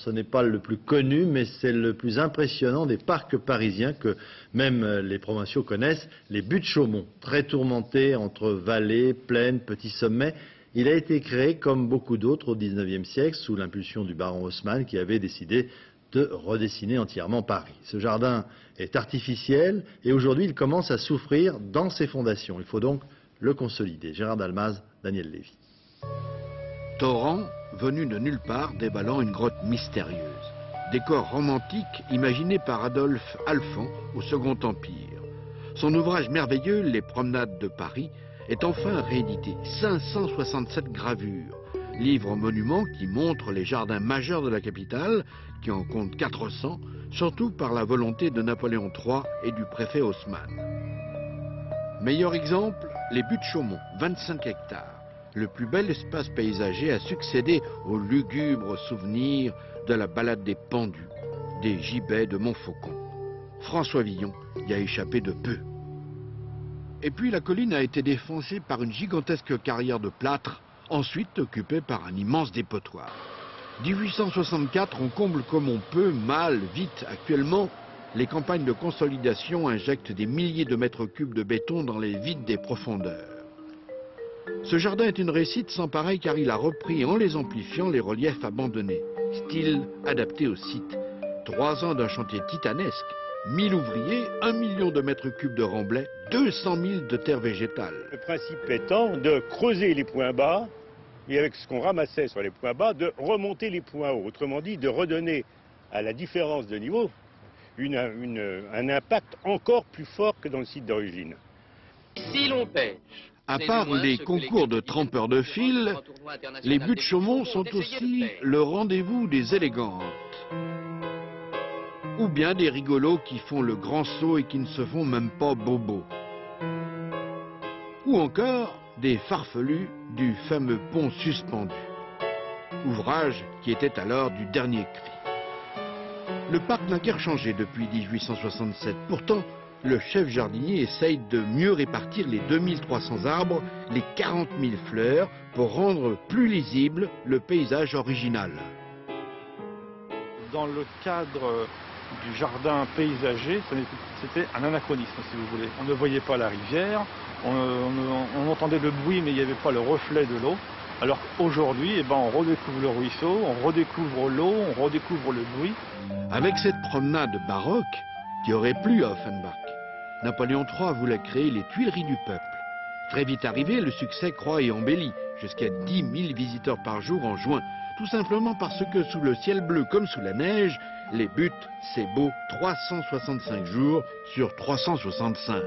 ce n'est pas le plus connu, mais c'est le plus impressionnant des parcs parisiens que même les provinciaux connaissent, les buttes Chaumont, très tourmentés entre vallées, plaines, petits sommets. Il a été créé, comme beaucoup d'autres, au XIXe siècle, sous l'impulsion du baron Haussmann, qui avait décidé de redessiner entièrement Paris. Ce jardin est artificiel et aujourd'hui il commence à souffrir dans ses fondations. Il faut donc le consolider. Gérard Dalmaz, Daniel Lévy. Torrent, venu de nulle part, dévalant une grotte mystérieuse. Décor romantique imaginé par Adolphe Alphand au Second Empire. Son ouvrage merveilleux, Les Promenades de Paris, est enfin réédité. 567 gravures. Livre monument qui montre les jardins majeurs de la capitale, qui en compte 400, surtout par la volonté de Napoléon III et du préfet Haussmann. Meilleur exemple, les buttes Chaumont, 25 hectares. Le plus bel espace paysager a succédé aux lugubres souvenirs de la balade des pendus, des gibets de Montfaucon. François Villon y a échappé de peu. Et puis la colline a été défoncée par une gigantesque carrière de plâtre, ensuite occupée par un immense dépotoir. 1864, on comble comme on peut, mal, vite. Actuellement, les campagnes de consolidation injectent des milliers de mètres cubes de béton dans les vides des profondeurs. Ce jardin est une réussite sans pareil car il a repris en les amplifiant les reliefs abandonnés, style adapté au site. 3 ans d'un chantier titanesque, 1000 ouvriers, 1 million de mètres cubes de remblais, 200 000 de terre végétale. Le principe étant de creuser les points bas et avec ce qu'on ramassait sur les points bas, de remonter les points hauts. Autrement dit, de redonner à la différence de niveau un impact encore plus fort que dans le site d'origine. Si l'on pêche, à part les concours de trempeurs de fil, les buttes Chaumont sont aussi le rendez-vous des élégantes. Ou bien des rigolos qui font le grand saut et qui ne se font même pas bobos. Ou encore des farfelus du fameux pont suspendu. Ouvrage qui était alors du dernier cri. Le parc n'a guère changé depuis 1867. Pourtant, le chef jardinier essaye de mieux répartir les 2300 arbres, les 40 000 fleurs, pour rendre plus lisible le paysage original. Dans le cadre du jardin paysager, c'était un anachronisme, si vous voulez. On ne voyait pas la rivière, on entendait le bruit, mais il n'y avait pas le reflet de l'eau. Alors qu'aujourd'hui, on redécouvre le ruisseau, on redécouvre l'eau, on redécouvre le bruit. Avec cette promenade baroque qui aurait plu à Offenbach, Napoléon III voulait créer les Tuileries du peuple. Très vite arrivé, le succès croît et embellit, jusqu'à 10 000 visiteurs par jour en juin, tout simplement parce que sous le ciel bleu comme sous la neige, les buttes, c'est beau 365 jours sur 365.